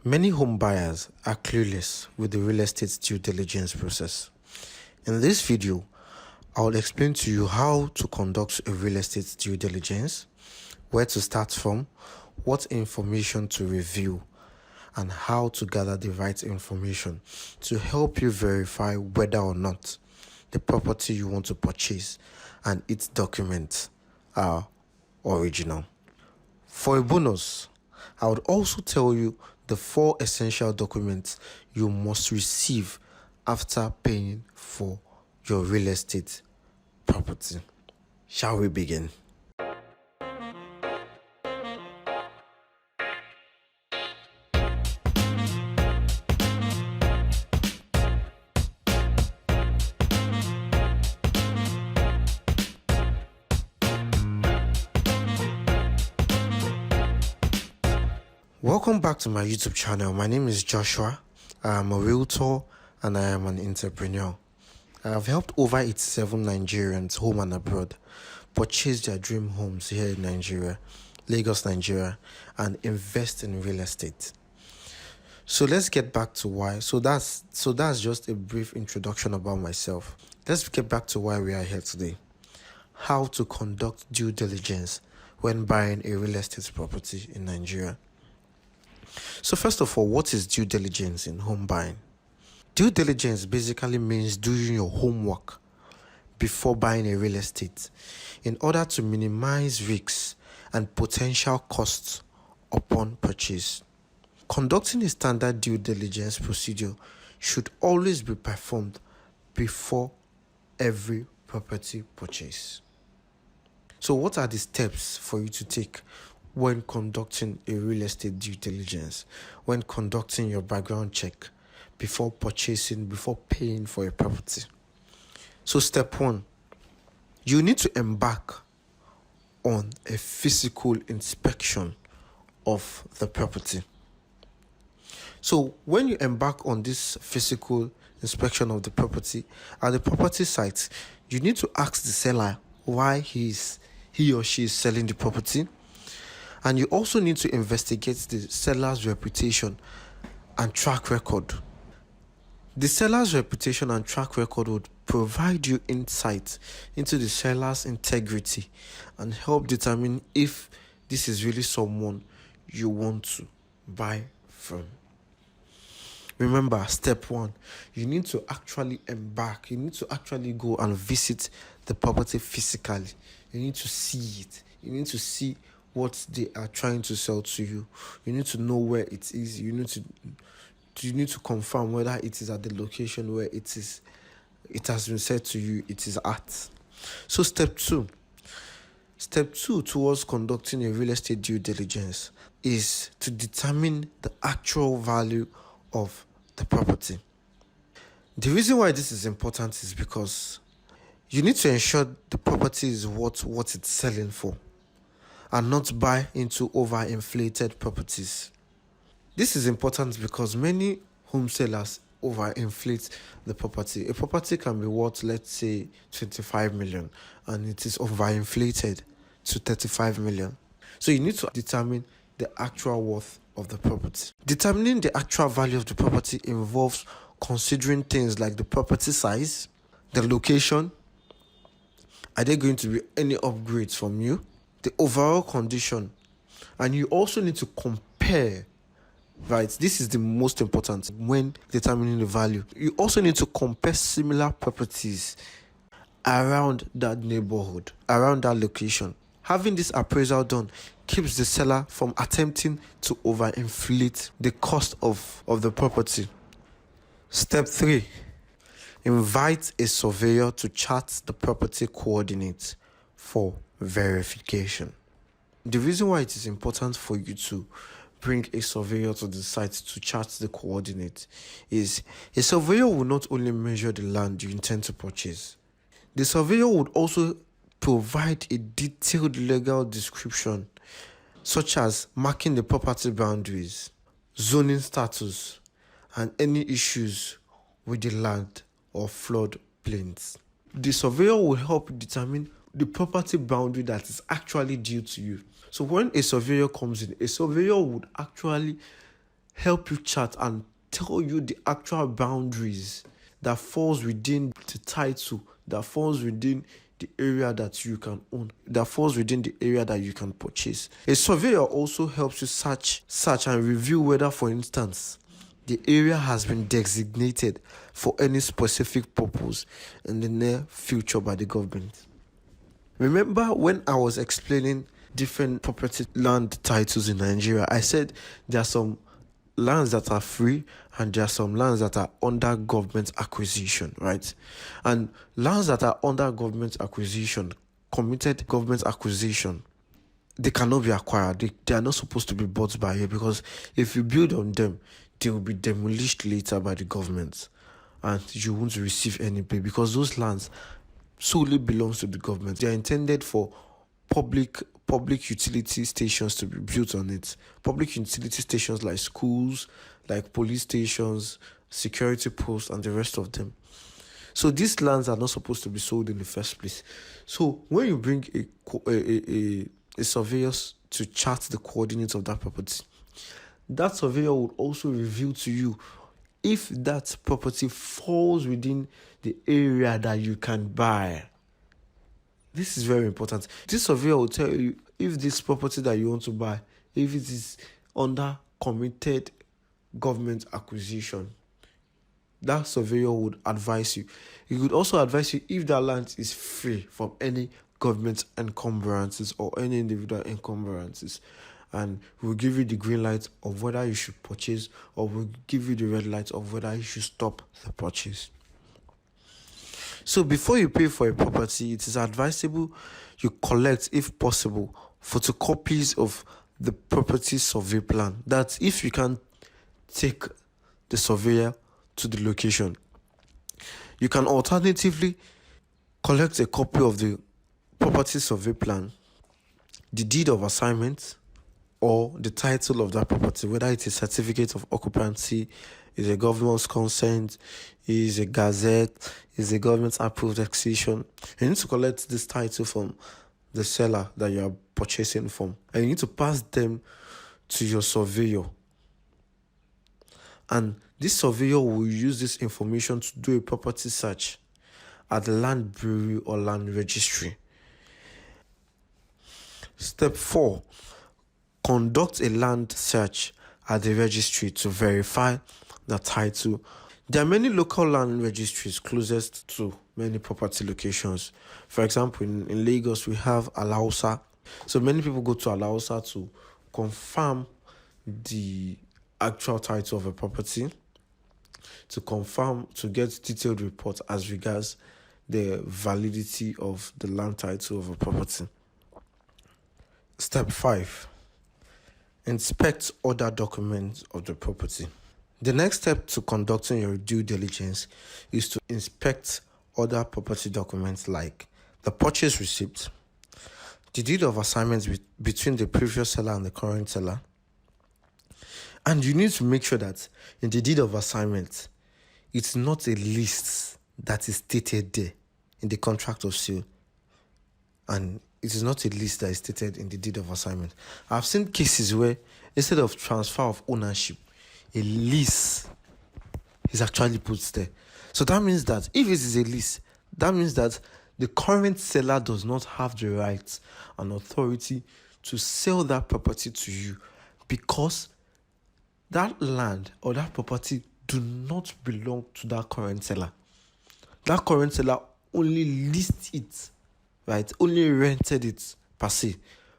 Many home buyers are clueless with the real estate due diligence process. In this video, I will explain to you how to conduct a real estate due diligence, where to start from, what information to review, and how to gather the right information to help you verify whether or not the property you want to purchase and its documents are original. For a bonus, I would also tell you the 4 essential documents you must receive after paying for your real estate property. Shall we begin? Welcome back to my YouTube channel. My name is Joshua. I am a realtor and I am an entrepreneur. I have helped over 87 Nigerians, home and abroad, purchase their dream homes here in Nigeria, Lagos, Nigeria, and invest in real estate. So let's get back to why. So that's just a brief introduction about myself. Let's get back to why we are here today. How to conduct due diligence when buying a real estate property in Nigeria. So first of all, what is due diligence in home buying? Due diligence basically means doing your homework before buying a real estate in order to minimize risks and potential costs upon purchase. Conducting a standard due diligence procedure should always be performed before every property purchase. So what are the steps for you to take when conducting a real estate due diligence, when conducting your background check, before purchasing, before paying for a property? So step 1, you need to embark on a physical inspection of the property. So when you embark on this physical inspection of the property at the property site, you need to ask the seller why he or she is selling the property. And you also need to investigate the seller's reputation and track record. The seller's reputation and track record would provide you insight into the seller's integrity and help determine if this is really someone you want to buy from. Remember, step 1, you need to actually embark. You need to actually go and visit the property physically. You need to see it. You need to see what they are trying to sell to you. You need to know where it is. You need to confirm whether it is at the location where it has been said to you it is at. So step 2 towards conducting a real estate due diligence is to determine the actual value of the property. The reason why this is important is because you need to ensure the property is worth what it's selling for, and not buy into overinflated properties. This is important because many home sellers overinflate the property. A property can be worth, let's say, 25 million, and it is overinflated to 35 million. So you need to determine the actual worth of the property. Determining the actual value of the property involves considering things like the property size, the location, are there going to be any upgrades from you, the overall condition, and you also need to compare, right? This is the most important when determining the value. You also need to compare similar properties around that neighborhood, around that location. Having this appraisal done keeps the seller from attempting to overinflate the cost of the property. Step 3, invite a surveyor to chart the property coordinates for verification. The reason why it is important for you to bring a surveyor to the site to chart the coordinates is a surveyor will not only measure the land you intend to purchase, the surveyor would also provide a detailed legal description, such as marking the property boundaries, zoning status, and any issues with the land or flood plains. The surveyor will help determine the property boundary that is actually due to you. So when a surveyor comes in, a surveyor would actually help you chart and tell you the actual boundaries that falls within the title, that falls within the area that you can own, that falls within the area that you can purchase. A surveyor also helps you search and review whether, for instance, the area has been designated for any specific purpose in the near future by the government. Remember when I was explaining different property land titles in Nigeria, I said there are some lands that are free and there are some lands that are under government acquisition, right? And lands that are under government acquisition, committed government acquisition, they cannot be acquired. They are not supposed to be bought by you, because if you build on them, they will be demolished later by the government and you won't receive any pay, because those lands solely belongs to the government. They are intended for public utility stations to be built on it. Public utility stations like schools, like police stations, security posts, and the rest of them. So these lands are not supposed to be sold in the first place. So when you bring a surveyor to chart the coordinates of that property, that surveyor would also reveal to you if that property falls within the area that you can buy. This is very important. This surveyor will tell you if this property that you want to buy, if it is under committed government acquisition. That surveyor would advise you. He could also advise you if that land is free from any government encumbrances or any individual encumbrances, and will give you the green light of whether you should purchase, or will give you the red light of whether you should stop the purchase. So before you pay for a property, it is advisable you collect, if possible, photocopies of the property survey plan. That if you can take the surveyor to the location, you can alternatively collect a copy of the property survey plan, the deed of assignment, or the title of that property, whether it's a certificate of occupancy, is a government's consent, is a gazette, is a government approved acquisition. You need to collect this title from the seller that you are purchasing from, and you need to pass them to your surveyor. And this surveyor will use this information to do a property search at the land bureau or land registry. Step 4. Conduct a land search at the registry to verify the title. There are many local land registries closest to many property locations. For example, in Lagos, we have Alausa. So many people go to Alausa to confirm the actual title of a property, to get detailed reports as regards the validity of the land title of a property. Step 5. Inspect other documents of the property. The next step to conducting your due diligence is to inspect other property documents like the purchase receipt, the deed of assignment between the previous seller and the current seller. And you need to make sure that in the deed of assignment, it's not a list that is stated there in the contract of sale, and it is not a list that is stated in the deed of assignment. I've seen cases where instead of transfer of ownership, a lease is actually put there. So that means that if it is a lease, that means that the current seller does not have the right and authority to sell that property to you, because that land or that property do not belong to that current seller. That current seller only leased it, right? Only rented it per se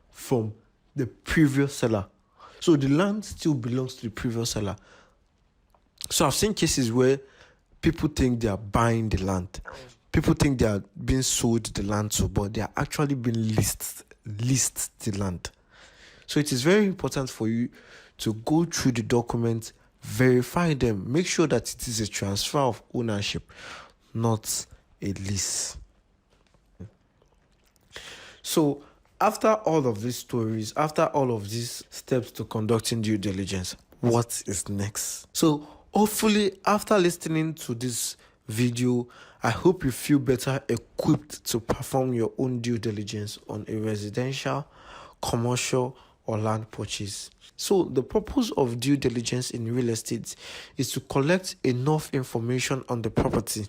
from the previous seller. So the land still belongs to the previous seller. So I've seen cases where people think they are buying the land. People think they are being sold the land to, but they are actually being leased the land. So it is very important for you to go through the documents, verify them, make sure that it is a transfer of ownership, not a lease. So after all of these stories, after all of these steps to conducting due diligence, what is next? So hopefully after listening to this video, I hope you feel better equipped to perform your own due diligence on a residential, commercial, or land purchase. So the purpose of due diligence in real estate is to collect enough information on the property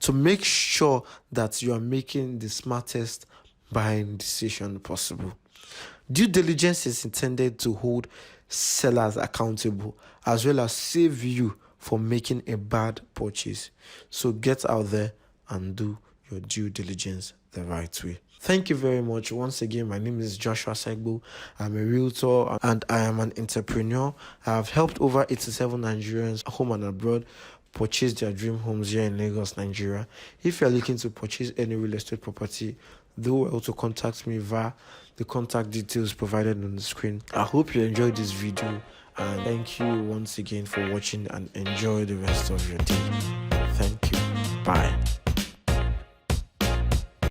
to make sure that you are making the smartest buying decision possible. Due diligence is intended to hold sellers accountable as well as save you from making a bad purchase. So get out there and do your due diligence the right way. Thank you very much. Once again, my name is Joshua Segbo. I'm a realtor and I am an entrepreneur. I have helped over 87 Nigerians home and abroad purchase their dream homes here in Lagos, Nigeria. If you're looking to purchase any real estate property, do well to contact me via the contact details provided on the screen. I hope you enjoyed this video and thank you once again for watching and enjoy the rest of your day.